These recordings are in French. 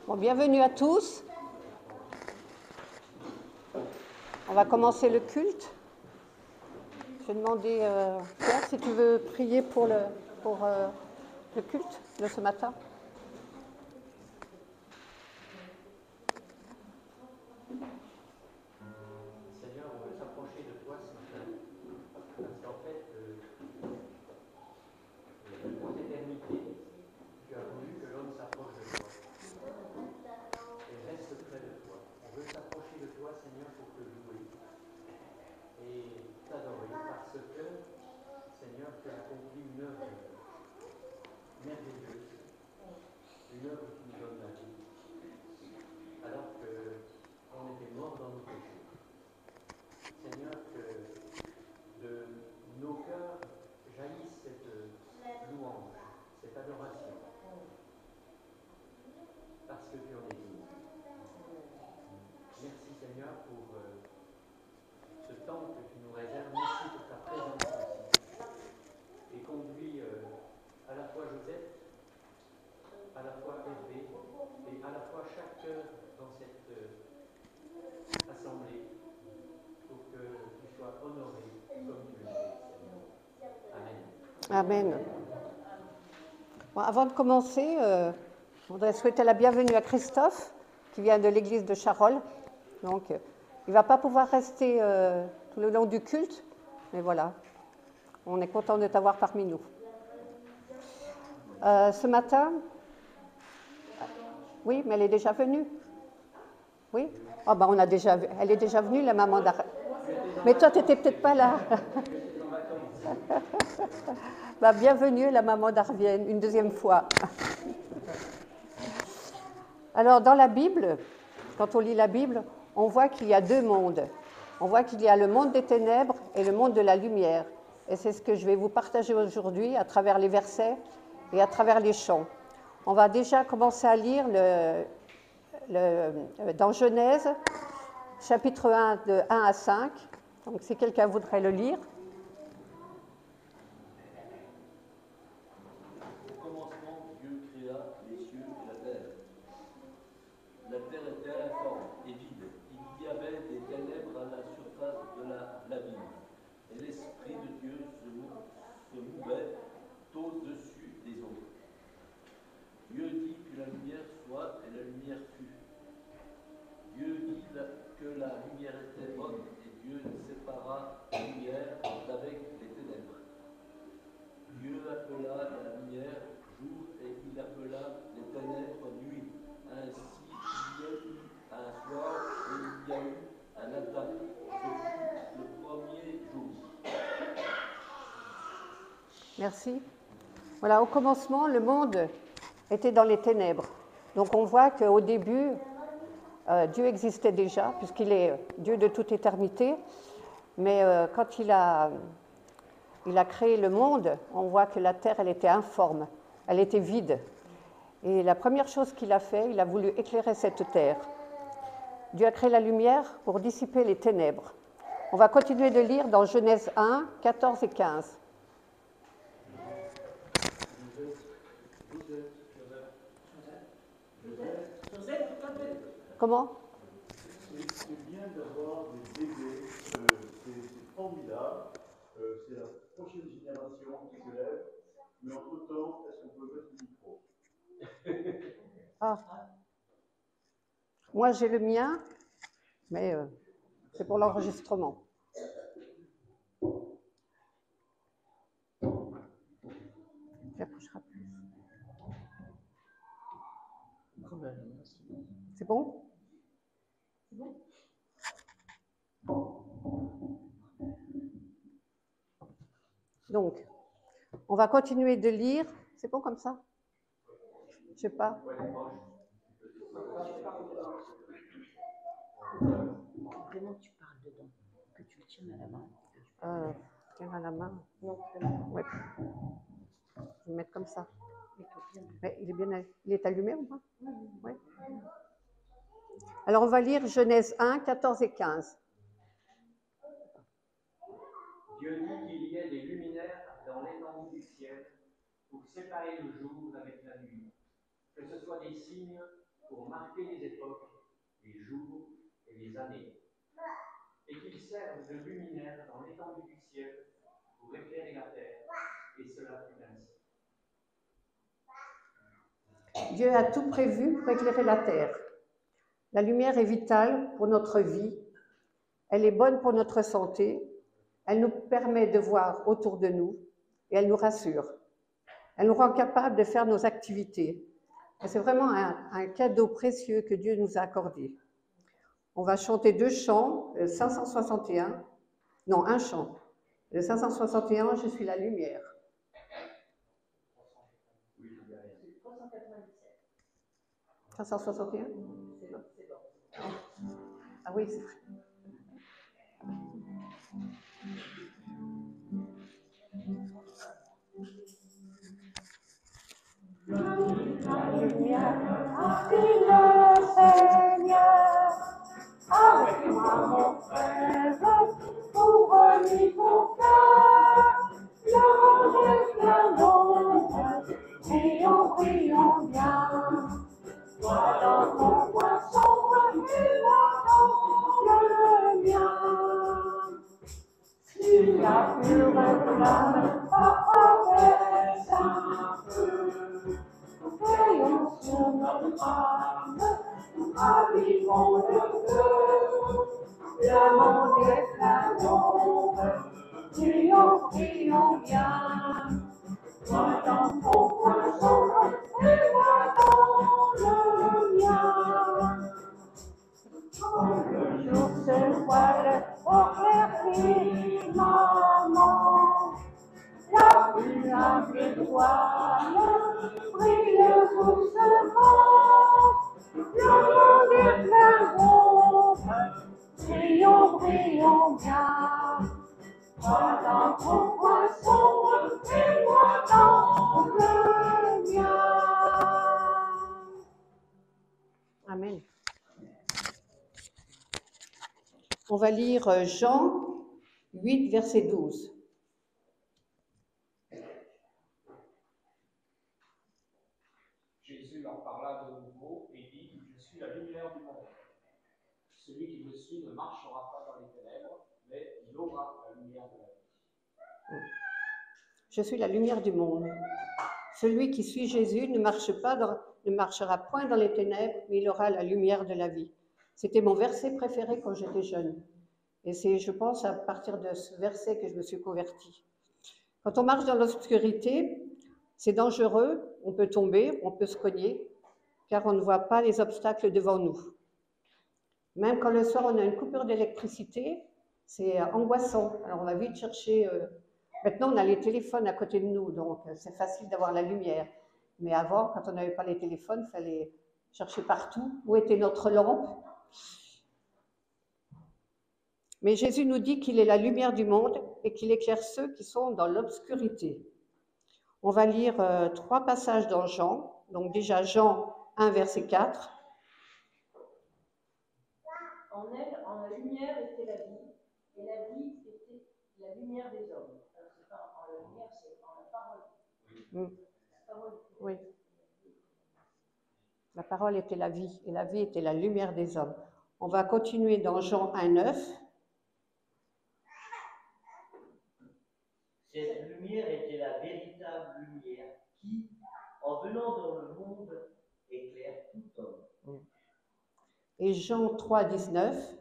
Bon, bienvenue à tous. On va commencer le culte. Je vais demander, Pierre, si tu veux prier pour le culte de ce matin. Seigneur, on veut s'approcher de toi ce matin, parce qu'en fait, de toute éternité, tu as voulu que l'homme s'approche de toi et reste près de toi. On veut s'approcher de toi, Seigneur, pour te louer et t'adorer, parce que, Seigneur, tu as accompli une œuvre merveilleuse, une œuvre qui nous donne la vie, alors qu'on était mort dans nos péchés. Seigneur, que de nos cœurs jaillisse cette louange, cette adoration, parce que tu en es digne. Merci Seigneur pour ce temps que tu nous réserves. Merci pour ta présence aussi. Et conduis à la fois Joseph, à la fois Hervé, et à la fois chaque cœur dans cette assemblée, pour que tu sois honoré comme tu le fais, Seigneur. Amen. Amen. Bon, avant de commencer, je voudrais souhaiter la bienvenue à Christophe, qui vient de l'église de Charolles. Donc, il ne va pas pouvoir rester tout le long du culte, mais voilà, on est content de t'avoir parmi nous. Ce matin, oui, mais elle est déjà venue. Oui? Oh, ben elle est déjà venue, la maman d'Arvienne. Mais toi, tu n'étais peut-être pas là. Ben, bienvenue, la maman d'Arvienne, une deuxième fois. Alors, dans la Bible, quand on lit la Bible, on voit qu'il y a deux mondes. On voit qu'il y a le monde des ténèbres et le monde de la lumière. Et c'est ce que je vais vous partager aujourd'hui à travers les versets et à travers les chants. On va déjà commencer à lire dans Genèse, chapitre 1, de 1 à 5. Donc, si quelqu'un voudrait le lire. Au commencement, Dieu créa les cieux et la terre. La terre était informe et vide. Il y avait des ténèbres à la surface de l'abîme. Et l'Esprit de Dieu se mouvait au-dessus des eaux. Dieu dit que la lumière soit, et la lumière fut. Dieu dit que la lumière était bonne, et Dieu sépara la lumière d'avec les ténèbres. Dieu appela la lumière jour, et il appela les ténèbres nuit. Ainsi, il y a eu un soir, et il y a eu un matin. Ce fut le premier jour. Merci. Voilà, au commencement, le monde était dans les ténèbres. Donc on voit qu'au début, Dieu existait déjà, puisqu'il est Dieu de toute éternité. Mais quand il a créé le monde, on voit que la terre, elle était informe, elle était vide. Et la première chose qu'il a fait, il a voulu éclairer cette terre. Dieu a créé la lumière pour dissiper les ténèbres. On va continuer de lire dans Genèse 1, 14 et 15. Comment? C'est bien d'avoir des bébés, c'est formidable, c'est la prochaine génération qui se lève, mais entre-temps, est-ce qu'on peut mettre le micro? Ah. Moi, j'ai le mien, mais c'est pour l'enregistrement. C'est bon? Donc, on va continuer de lire. C'est bon comme ça? Je sais pas. Vraiment, tu parles dedans, que tu le tiennes à la main. Tiens à la main. Non, ouais. Je vais le mettre comme ça. Mais il est allumé ou pas? Oui. Alors, on va lire Genèse 1, 14 et 15. Dieu dit qu'il y ait des luminaires dans l'étendue du ciel pour séparer le jour avec la nuit, que ce soit des signes pour marquer les époques, les jours et les années, et qu'ils servent de luminaires dans l'étendue du ciel pour éclairer la terre, et cela fut ainsi. Dieu a tout prévu pour éclairer la terre. La lumière est vitale pour notre vie, elle est bonne pour notre santé, elle nous permet de voir autour de nous et elle nous rassure. Elle nous rend capables de faire nos activités. Et c'est vraiment un cadeau précieux que Dieu nous a accordé. On va chanter 2 chants, 561, non, un chant. Le 561, je suis la lumière. 561 ? Ah oui, c'est vrai. La lumière a vu le Seigneur, avec moi mon frère, pour lui mon cœur, le monde est plein d'ombre, prions, prions bien. Toi dans ton coin sombre, et moi dans le mien. Si la pure flamme apparaît un peu, veillons sur notre âme, ravivons le feu. Le monde est plein d'ombre, prions, prions bien. Toi dans ton coin sombre, et moi dans le mien. Quand le jour se voile au clair firmament, la plus humble étoile brille doucement. Le monde est plein d'ombre, prions, prions bien. Toi dans ton coin sombre, et moi dans le mien. Amen. On va lire Jean 8, verset 12. Jésus leur parla de nouveau et dit, je suis la lumière du monde. Celui qui me suit ne marchera pas dans les ténèbres, mais il aura la lumière de la vie. Je suis la lumière du monde. Celui qui suit Jésus ne marchera point dans les ténèbres, mais il aura la lumière de la vie. C'était mon verset préféré quand j'étais jeune. Et c'est, je pense, à partir de ce verset que je me suis convertie. Quand on marche dans l'obscurité, c'est dangereux, on peut tomber, on peut se cogner, car on ne voit pas les obstacles devant nous. Même quand le soir on a une coupure d'électricité, c'est angoissant. Alors on va vite chercher. Maintenant on a les téléphones à côté de nous, donc c'est facile d'avoir la lumière. Mais avant, quand on n'avait pas les téléphones, il fallait chercher partout où était notre lampe. Mais Jésus nous dit qu'il est la lumière du monde et qu'il éclaire ceux qui sont dans l'obscurité. On va lire 3 passages dans Jean. Donc déjà Jean 1, verset 4. En elle, en la lumière était la vie, et la vie était la lumière des hommes. Alors, c'est pas en la lumière, c'est en la parole. La parole. Oui. La parole était la vie, et la vie était la lumière des hommes. On va continuer dans Jean 1, 9. Cette lumière était la véritable lumière qui, en venant dans le monde, éclaire tout homme. Et Jean 3, 19.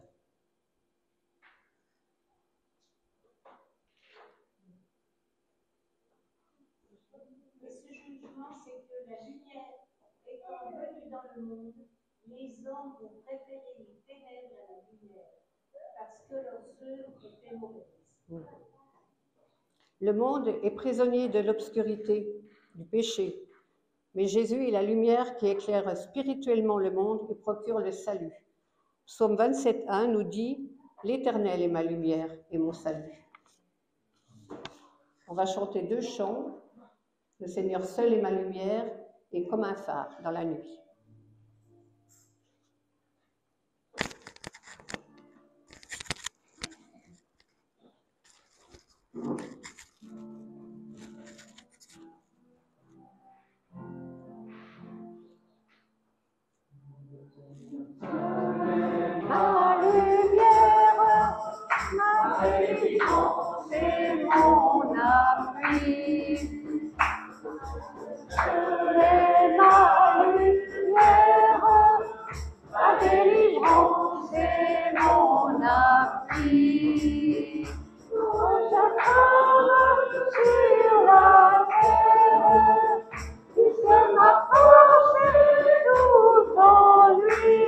Et ce jugement, c'est que la lumière étant venue dans le monde, les hommes ont préféré les ténèbres à la lumière, parce que leurs œuvres étaient mauvaises. Le monde est prisonnier de l'obscurité, du péché. Mais Jésus est la lumière qui éclaire spirituellement le monde et procure le salut. Psaume 27, 1 nous dit « L'Éternel est ma lumière et mon salut ». On va chanter 2 chants. « Le Seigneur seul est ma lumière et comme un phare dans la nuit ». Ma lumière, ma délivrance et mon appui. C'est ma lumière, ma délivrance et mon appui. Quand j'acclame sur la terre, puisque ma force est tout en lui.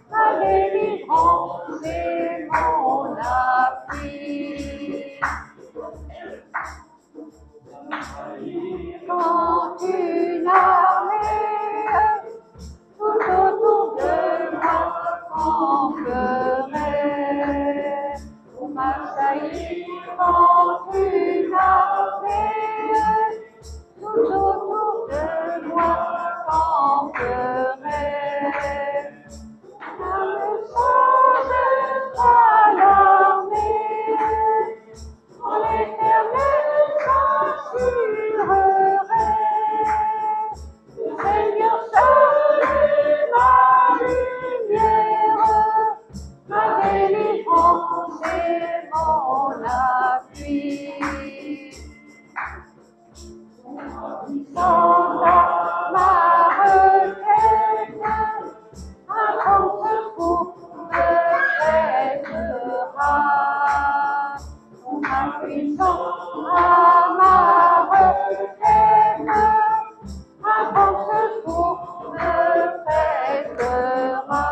Ma délivrance et mon appui. Quand une armée tout autour de moi camperait pour m'assaillir, quand une armée tout autour de moi camperait. Ne me songe pas l'armée, quand l'Éternel s'assurerait. Le Seigneur seul est ma lumière, ma délivrance et mon appui. Sans ma requête, un grand secours me prêtera. Ma puissance à ma requête, un grand secours me prêtera.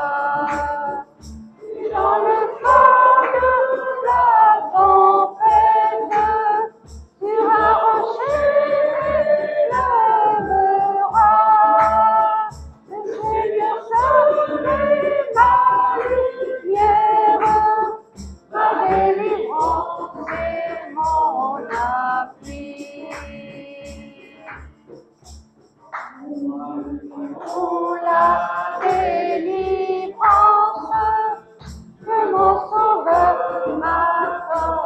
Dans le fond de la tempête, sur un rocher lèvera. Le Seigneur seul est ma lumière, ma délivrance et mon appui. Pour la délivrance que mon Sauveur m'accordera.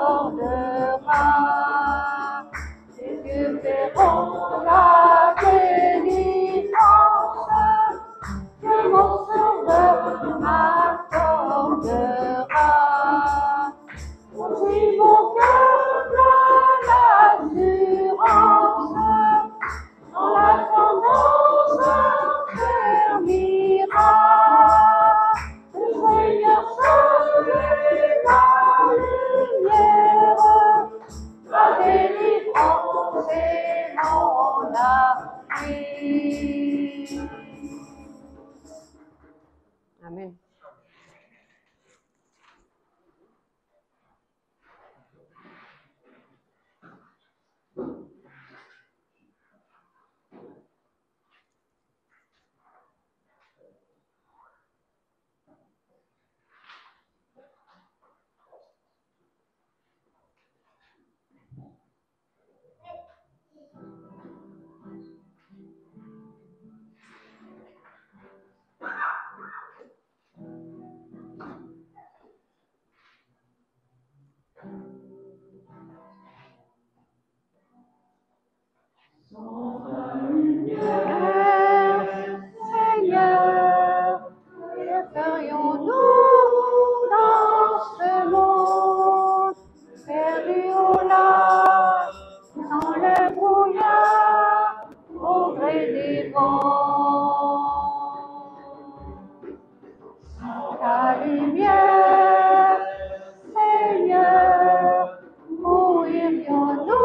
Les yeux verront la délivrance que mon Sauveur m'accordera. Si mon cœur plein d'assurance dans la tendance fermira. Le Seigneur seul est ma lumière, ma délivrance et mon appui. Amen. Seigneur, que ferions-nous dans ce monde perdu au large, dans le brouillard, au gré des vents? Sans ta lumière, Seigneur, où irions-nous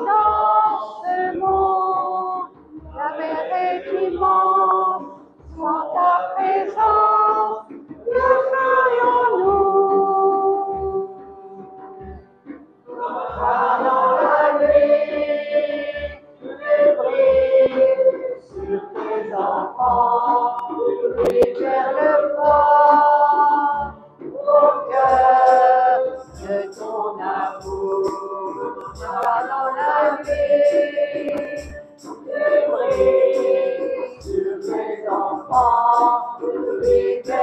dans ce monde? La mer est immense, sans ta présence, que ferions-nous? Dans la nuit, le brise sur tes enfants, et vers le fort, au cœur de ton amour. Dans la nuit, le brise sur tes enfants, et vers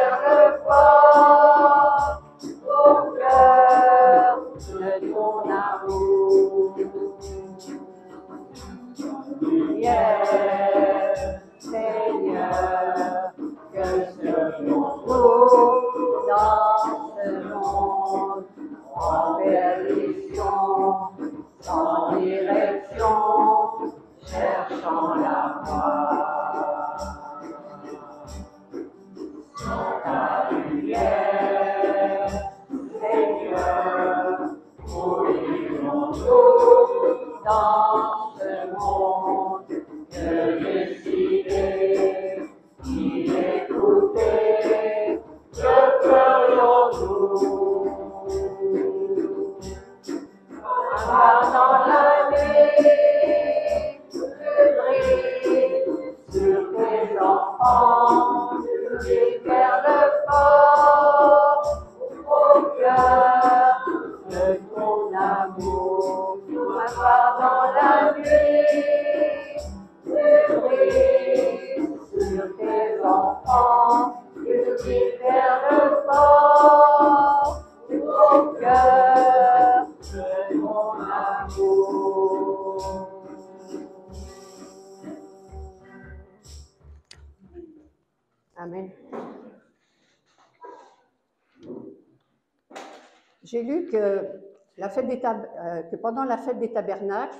J'ai lu que, que pendant la fête des tabernacles,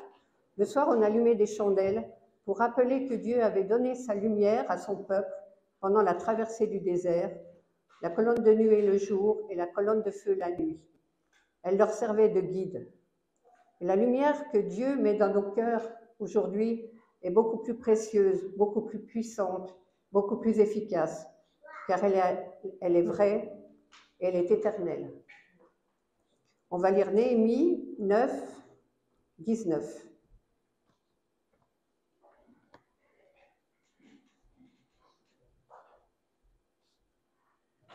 le soir, on allumait des chandelles pour rappeler que Dieu avait donné sa lumière à son peuple pendant la traversée du désert, la colonne de nuée le jour et la colonne de feu la nuit. Elle leur servait de guide. Et la lumière que Dieu met dans nos cœurs aujourd'hui est beaucoup plus précieuse, beaucoup plus puissante, beaucoup plus efficace, car elle est vraie et elle est éternelle. On va lire Néhémie 9, 19.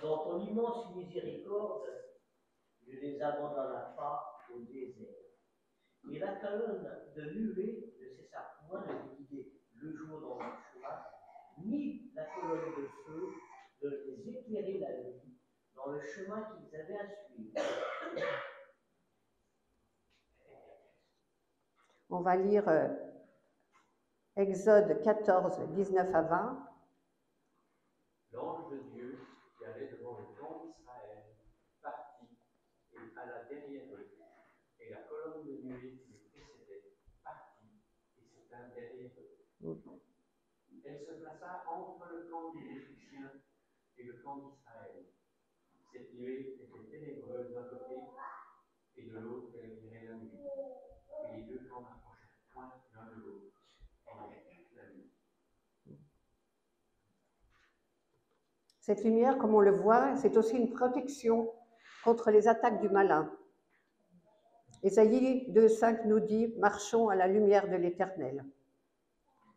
Dans ton immense miséricorde, ne les abandonna pas au désert. Et la colonne de nuée ne cessa point de les guider le jour dans leur chemin, ni la colonne de feu de les éclairer la nuit dans le chemin qu'ils avaient à suivre. On va lire Exode 14, 19 à 20. L'ange de Dieu qui allait devant le camp d'Israël partit et alla derrière eux, et la colonne de nuée qui les précédait partit et s'éteint derrière eux. Elle se plaça entre le camp des Égyptiens et le camp d'Israël. Cette nuée était ténébreuse d'un côté, et de l'autre elle éclairait la nuit. Et les deux camps n'approchèrent point l'un de l'autre pendant toute la nuit. Cette lumière, comme on le voit, c'est aussi une protection contre les attaques du malin. Ésaïe 2,5 nous dit « Marchons à la lumière de l'Éternel ».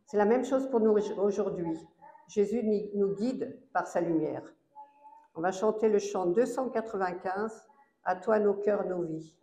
C'est la même chose pour nous aujourd'hui. Jésus nous guide par sa lumière. On va chanter le chant 295, « À toi nos cœurs, nos vies ».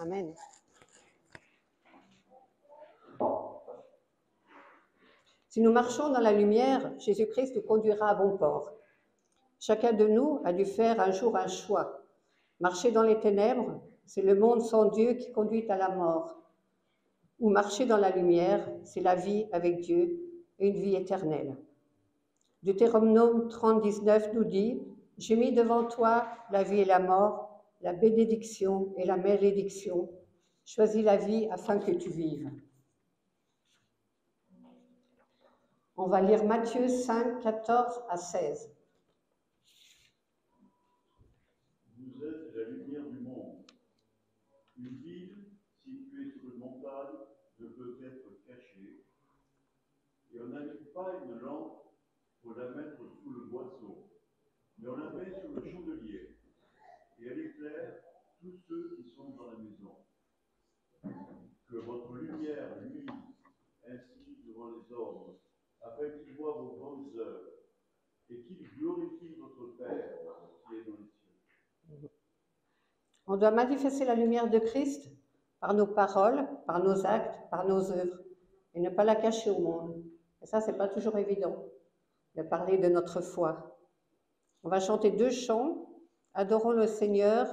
Amen. Si nous marchons dans la lumière, Jésus-Christ nous conduira à bon port. Chacun de nous a dû faire un jour un choix. Marcher dans les ténèbres, c'est le monde sans Dieu qui conduit à la mort. Ou marcher dans la lumière, c'est la vie avec Dieu et une vie éternelle. Deutéronome 30, 19 nous dit « J'ai mis devant toi la vie et la mort, la bénédiction et la malédiction. Choisis la vie afin que tu vives. » On va lire Matthieu 5, 14 à 16. Vous êtes la lumière du monde. Une ville située sur une montagne ne peut être cachée. Et on n'allume pas une lampe pour la mettre sous le boisseau, mais on la met sur le chandelier. Et elle éclaire glorifie votre Père qui est dans les cieux. On doit manifester la lumière de Christ par nos paroles, par nos actes, par nos œuvres, et ne pas la cacher au monde. Et ça, c'est pas toujours évident, de parler de notre foi. On va chanter 2 chants, Adorons le Seigneur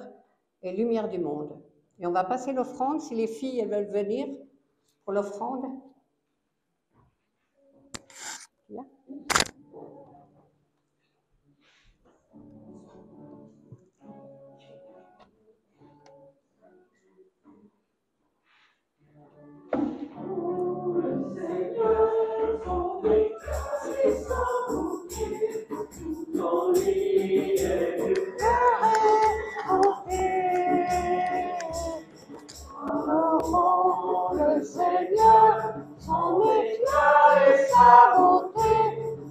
et Lumière du monde. Et on va passer l'offrande, si les filles elles veulent venir pour l'offrande. Là. Le Seigneur, son éclat et sa beauté,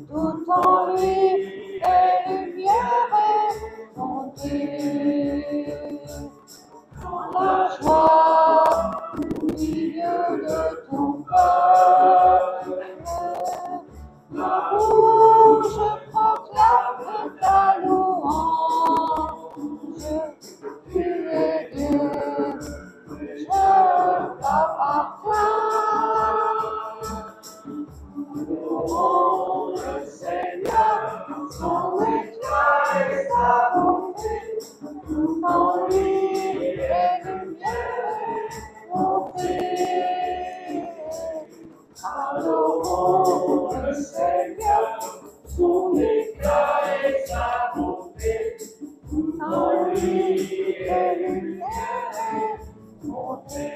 tout en lui est lumière et bonté. Dans la joie, au milieu de ton peuple, ma bouche proclame ta louange. Tu es Dieu. Je t'appartiens. Oh, le Seigneur, son éclat et sa bonté, tout en lui est lumière et bonté. Adorons le Seigneur, son éclat et sa bonté, tout en lui est lumière et bonté.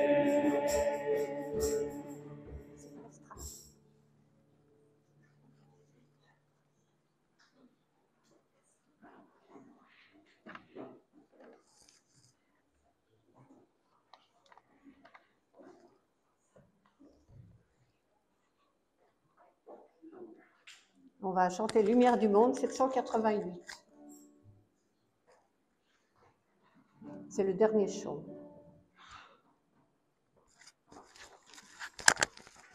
On va chanter Lumière du monde, 788. C'est le dernier chant.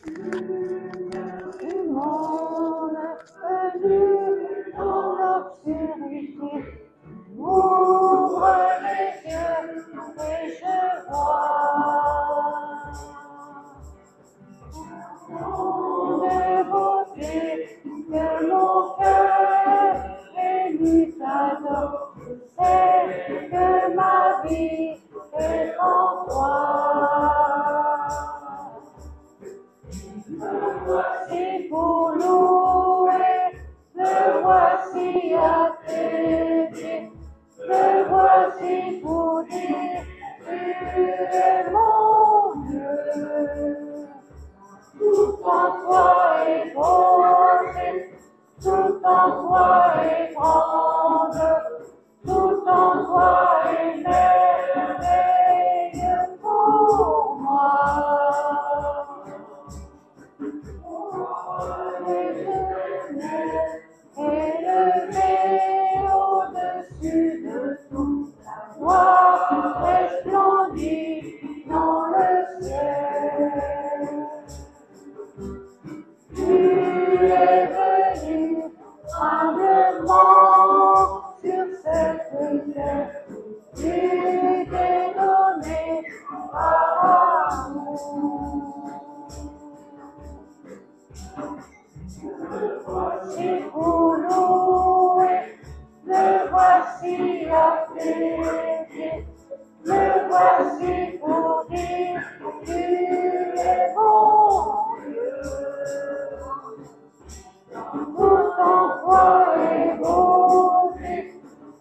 Lumière du monde, venu dans l'obscurité, ouvre les yeux et je vois. De beauté que mon cœur bénit t'adore, c'est que ma vie est en toi. Me voici pour louer, me voici à t'aimer, me voici pour dire tu es mon Dieu. Tout en toi est beauté, tout en toi est grande, tout en toi est merveille pour moi. Élevé au-dessus de tout, la gloire resplendit dans le ciel. Tu es venu humblement sur cette terre, tu t'es donné par amour. Me voici pour louer, me voici à t'aimer, me voici pour dire tu es mon Dieu. Tout en toi est beauté,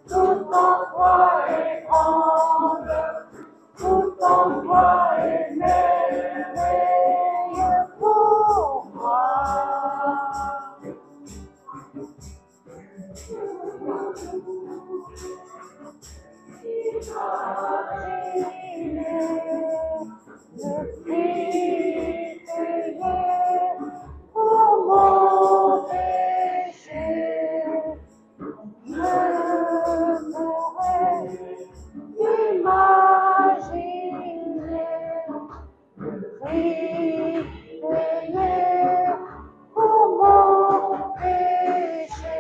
tout en toi est grande, tout en toi est merveille pour moi. Le prix payé pour mon péché, je pourrais imaginer le prix payé pour mon péché.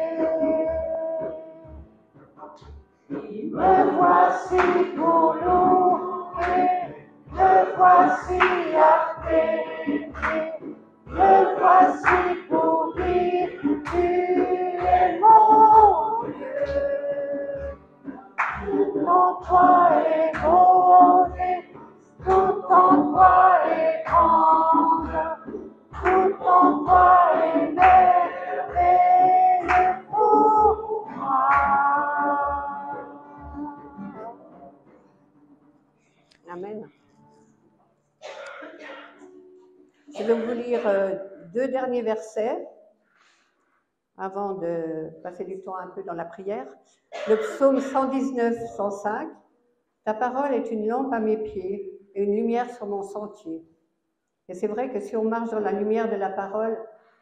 me voici pour louer, me voici à t'aimer, me voici pour dire tu es mon Dieu. Tout en toi est bonté, tout en toi est grande, tout en toi est merveille pour moi. Amen. Je vais vous lire deux derniers versets avant de passer du temps un peu dans la prière. Le psaume 119, 105. Ta parole est une lampe à mes pieds et une lumière sur mon sentier. Et c'est vrai que si on marche dans la lumière de la parole,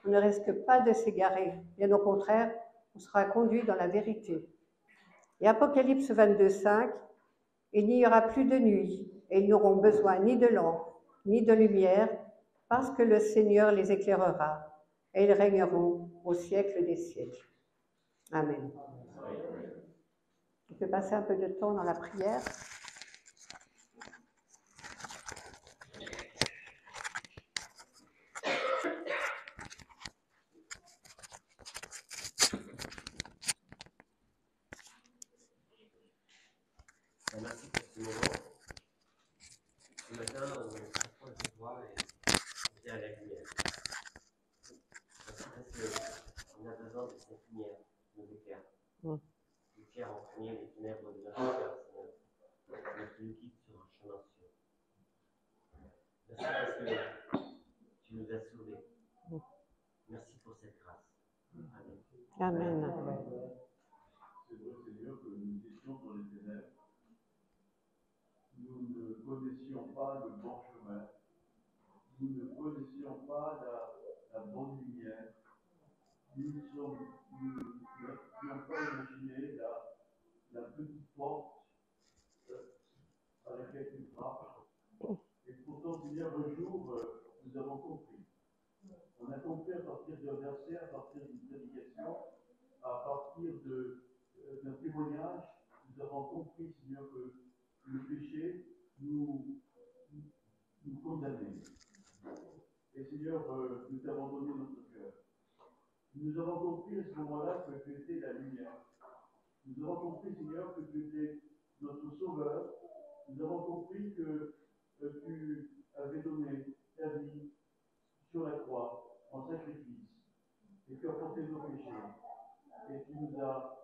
on ne risque pas de s'égarer. Bien au contraire, on sera conduit dans la vérité. Et Apocalypse 22, 5. Il n'y aura plus de nuit, et ils n'auront besoin ni de lampe, ni de lumière, parce que le Seigneur les éclairera, et ils régneront au siècle des siècles. Amen. On peut passer un peu de temps dans la prière. Merci pour ce moment. Ce matin, on s'approche de toi et on vient à la lumière. Merci parce qu'on a besoin de cette lumière qui nous éclaire. Qui éclaire en premier les ténèbres de notre cœur, Seigneur. Qui nous guide sur un chemin sûr. Merci parce que tu nous as sauvés. Merci pour cette grâce. Amen. Amen. C'est vrai, Seigneur, que nous étions dans les ténèbres. Nous ne connaissions pas le bon chemin. Nous ne connaissions pas la bonne lumière. Nous n'avions pas imaginé la petite porte à laquelle tu frappes. Et pourtant, Seigneur, un jour, nous avons compris. On a compris à partir d'un verset, à partir d'une prédication, à partir d'un témoignage, nous avons compris, Seigneur, que le péché nous condamnait. Et Seigneur, nous t'avons donné notre cœur. Nous avons compris à ce moment-là que tu étais la lumière. Nous avons compris, Seigneur, que tu étais notre sauveur. Nous avons compris que tu avais donné ta vie sur la croix en sacrifice. Et tu as porté nos péchés. Et tu nous as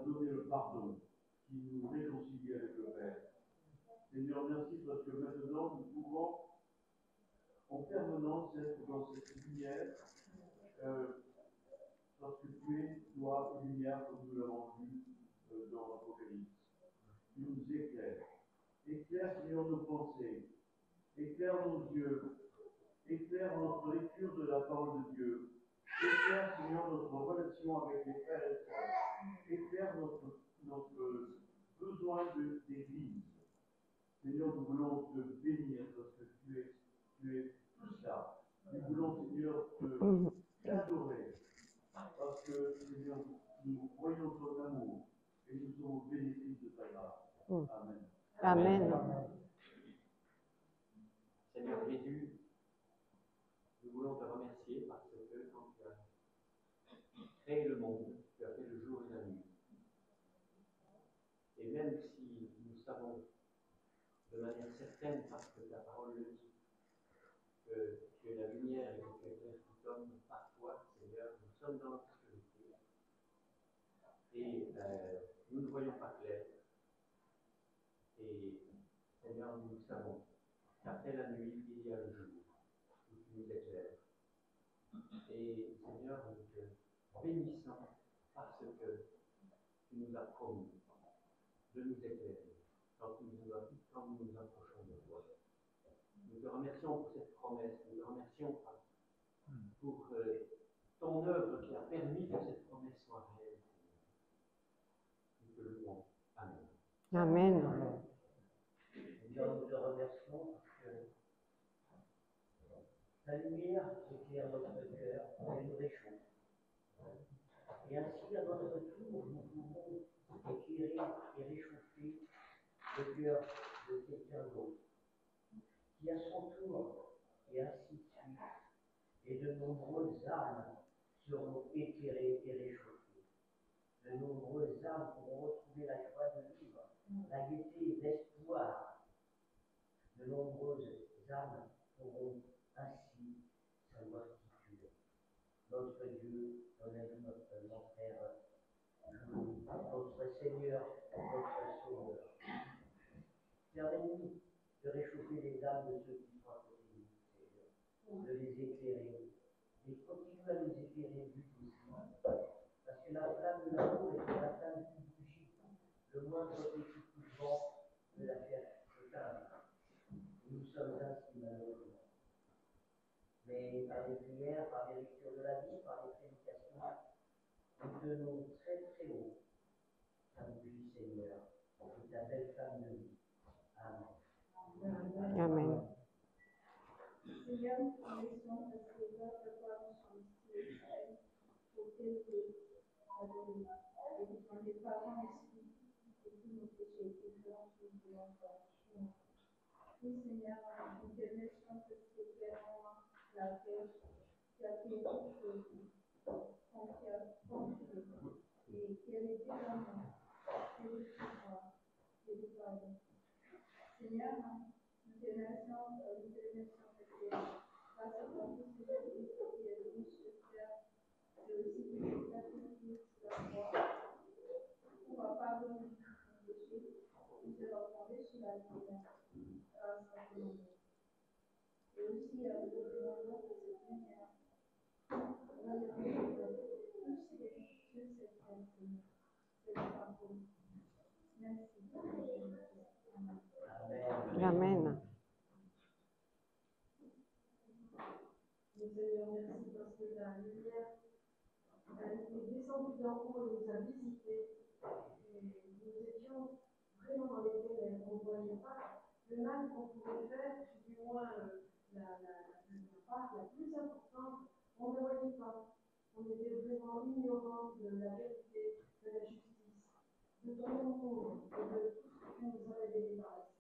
donné le pardon qui nous réconcilie avec le Père. Seigneur, merci parce que maintenant nous pouvons en permanence être dans cette lumière, parce que tu es, toi, lumière, comme nous l'avons vu dans l'Apocalypse. Tu nous éclaires. Éclaire, Seigneur, nos pensées. Éclaire nos yeux. Éclaire notre lecture de la parole de Dieu. Éclaire, Seigneur, notre relation avec les frères et sœurs. Éclaire notre besoin d'église. Seigneur, nous voulons te bénir parce que tu es tout cela. Nous voulons, Seigneur, t'adorer parce que, Seigneur, nous voyons ton amour et nous sommes au bénéfice de ta grâce. Amen. Amen. Seigneur Jésus, nous voulons te remercier parce que quand tu as créé le monde, tu as fait le jour et la nuit. Et même si nous savons de manière certaine, parce que ta parole le dit, que tu es la lumière et que tu éclaires tout homme par toi, Seigneur, nous sommes dans l'obscurité. Et nous ne voyons pas clair. Et Seigneur, nous savons qu'après la nuit, il y a le jour où tu nous éclaires. Et Seigneur, nous te bénissons parce que tu nous as promis de nous éclairer quand nous nous approchons de toi. Nous te remercions pour cette promesse, nous te remercions pour ton œuvre qui a permis que cette promesse soit réelle. Nous te louons. Amen. Amen. Nous te remercions parce que ta lumière éclaire notre cœur et nous réchauffe. Et ainsi, à notre tour, nous pouvons éclairer et nombreuses âmes seront éclairées et réchauffées. De nombreuses âmes pourront retrouver la joie de vivre, la gaieté, l'espoir. De nombreuses âmes pourront ainsi savoir qui tu es. Notre Dieu, notre Père, notre Seigneur, notre Sauveur. Permets-nous de réchauffer les âmes de ceux qui sont à côté de nous, Seigneur, de les éclairer, et continue à les éclairer plus doucement. Parce que la flamme de l'amour est la flamme qui bougie. Le moindre petit coup de vent peut la faire éteindre. Nous sommes ainsi malheureusement. Mais par les prières, par les lectures de la vie, par les prédications, nous tenons très très haut ta bougie, Seigneur, et ta belle flamme de vie. Amen. Amen. Seigneur, nous te remercions parce que notre foi nous sommes spirituels pour t'élever, Alléluia. Et nous sommes des parents aussi, et tous nos péchés, que nous avons tous de l'enfant. Oui, Seigneur, nous te remercions parce que tu es vraiment la paix, tu as fait toutes choses, ton cœur complet, et qu'elle est également, et le pouvoir, et le pardon. Seigneur, nous te remercions parce que grâce à ton Fils Jésus-Christ qui est venu sur terre, et aussi qui s'est sacrifié sur la croix pour pardonner nos péchés, nous serons fondés sur la lumière grâce à ton nom. Et aussi, nous te demandons que cette lumière va nous aider tous ces sur cette terre, Seigneur. C'est le pardon. Merci. Amen. Amen. Seigneur, merci parce que la lumière est descendue d'en haut et nous a visités. Et nous étions vraiment dans les ténèbres. On ne voyait pas le mal qu'on pouvait faire, du moins la part la plus importante, on ne voyait pas. On était vraiment ignorants de la vérité, de la justice, de ton amour et de tout ce que tu nous as révélé par la suite.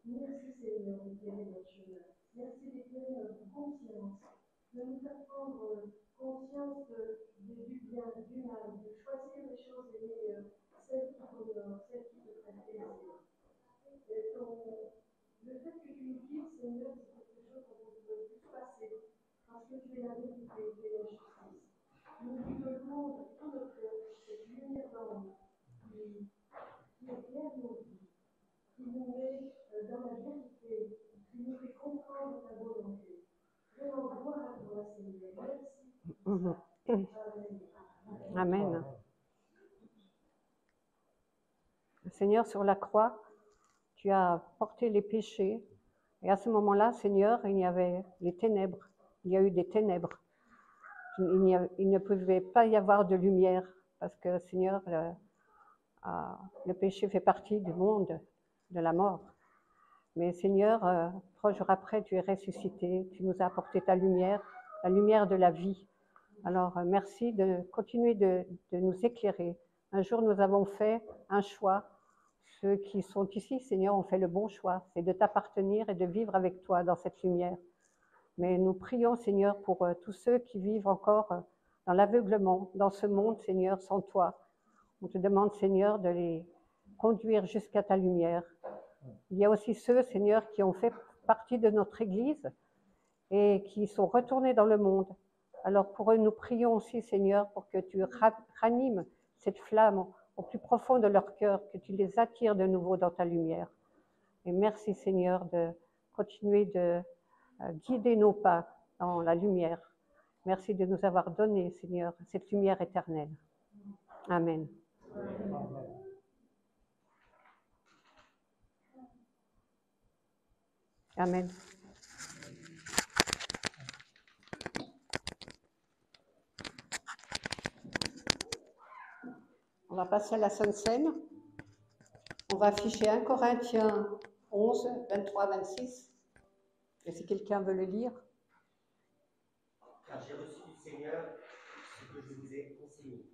Merci Seigneur d'éclairer notre chemin. Merci d'éclairer notre conscience, de nous faire prendre conscience du bien, du mal, de choisir les choses les meilleures, celles qui t'honorent, celles qui te font plaisir. Et le fait que tu nous guides, Seigneur, c'est quelque chose dont on ne peut plus passer, parce que tu es la vérité, tu es la justice. Nous voulons de tout notre cœur cette lumière d'en haut qui éclaire nos vies, qui nous met dans la vérité, qui nous fait comprendre ta volonté. Vraiment, gloire à toi, Seigneur. Merci. Amen. Amen. Seigneur, sur la croix, tu as porté les péchés. Et à ce moment-là, Seigneur, il y avait les ténèbres. Il y a eu des ténèbres. Il ne pouvait pas y avoir de lumière parce que, Seigneur, le péché fait partie du monde, de la mort. Mais Seigneur, 3 jours après, tu es ressuscité. Tu nous as apporté ta lumière, la lumière de la vie. Alors, merci de continuer de nous éclairer. Un jour, nous avons fait un choix. Ceux qui sont ici, Seigneur, ont fait le bon choix. C'est de t'appartenir et de vivre avec toi dans cette lumière. Mais nous prions, Seigneur, pour tous ceux qui vivent encore dans l'aveuglement, dans ce monde, Seigneur, sans toi. On te demande, Seigneur, de les conduire jusqu'à ta lumière. Il y a aussi ceux, Seigneur, qui ont fait partie de notre Église et qui sont retournés dans le monde. Alors pour eux, nous prions aussi, Seigneur, pour que tu ranimes cette flamme au plus profond de leur cœur, que tu les attires de nouveau dans ta lumière. Et merci, Seigneur, de continuer de guider nos pas dans la lumière. Merci de nous avoir donné, Seigneur, cette lumière éternelle. Amen. Amen. On va passer à la Sainte Seine. On va afficher 1 Corinthiens 11, 23, 26. Et si quelqu'un veut le lire. Car j'ai reçu du Seigneur ce que je vous ai enseigné.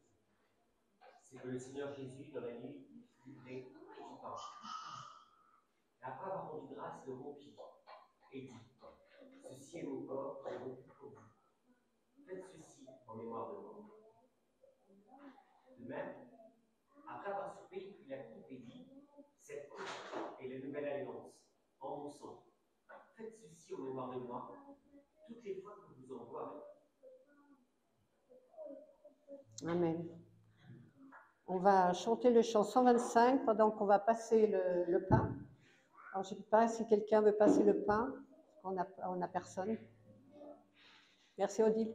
C'est que le Seigneur Jésus, dans la nuit, il fut livré au pain. Et après avoir rendu grâce, le rompit et dit, ceci est mon corps qui est rompu pour vous. même, après avoir soupé, il a pris et dit, cette coupe est la nouvelle alliance, en mon sang. Faites ceci en mémoire de moi, toutes les fois que vous en boirez. Amen. On va chanter le chant 125 pendant qu'on va passer le pain. Alors, je ne sais pas si quelqu'un veut passer le pain, on n'a personne. Merci Odile.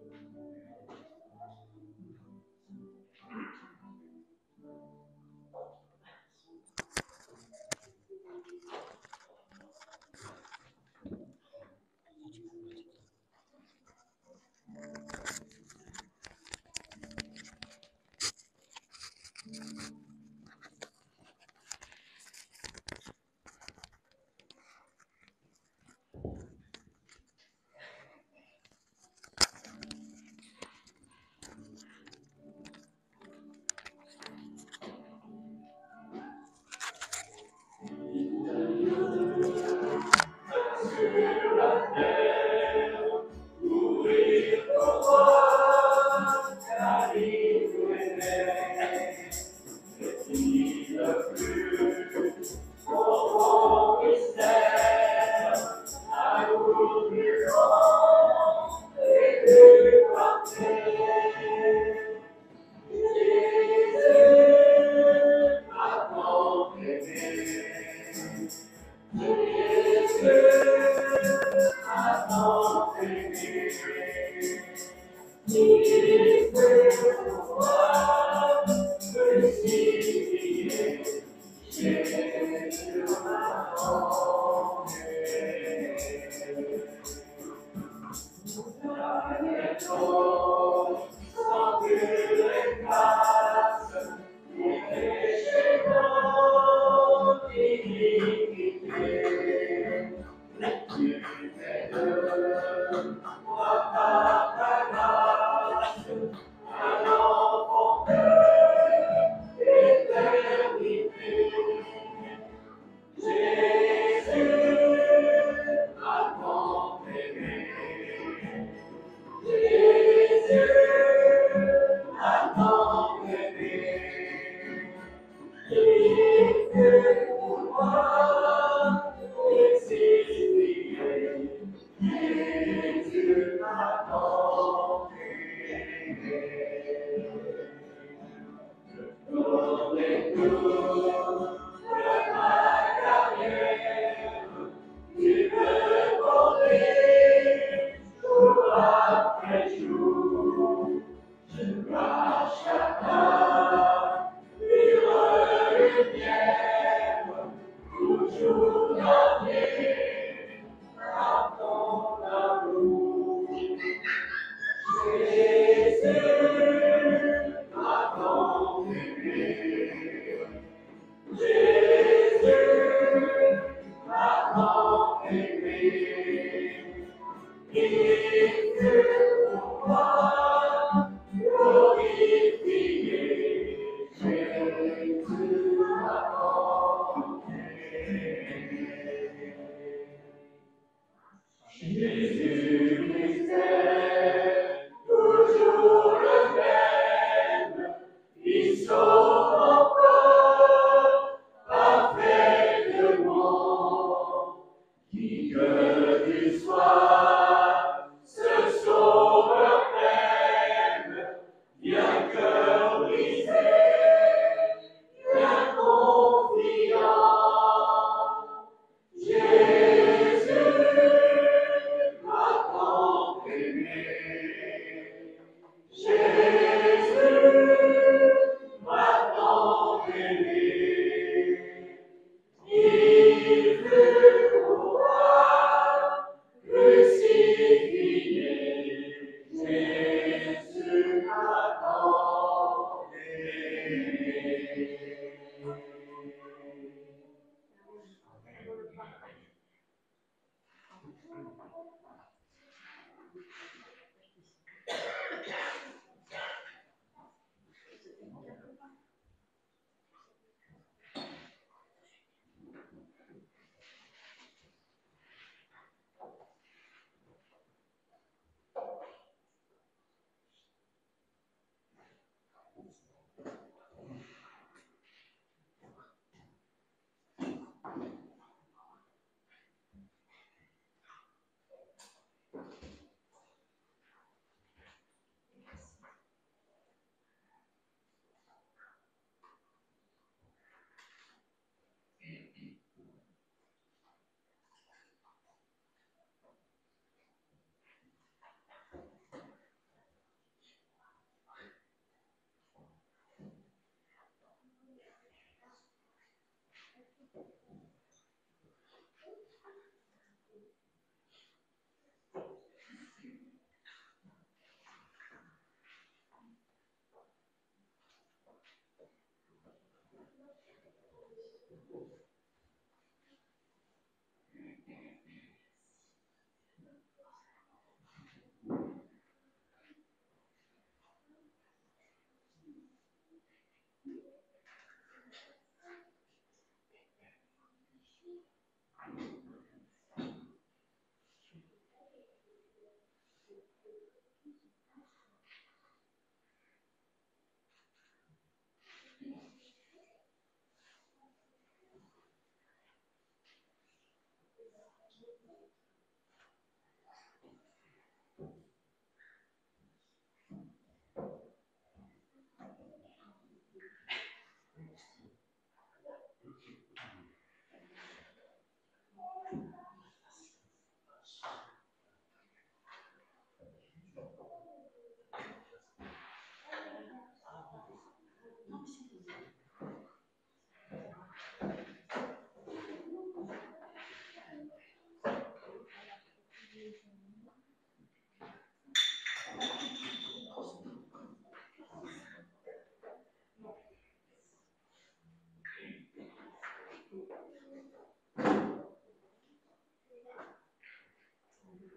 Jésus,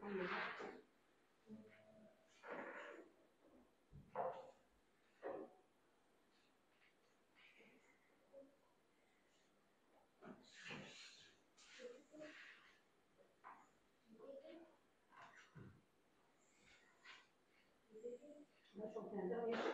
On va chanter un dernier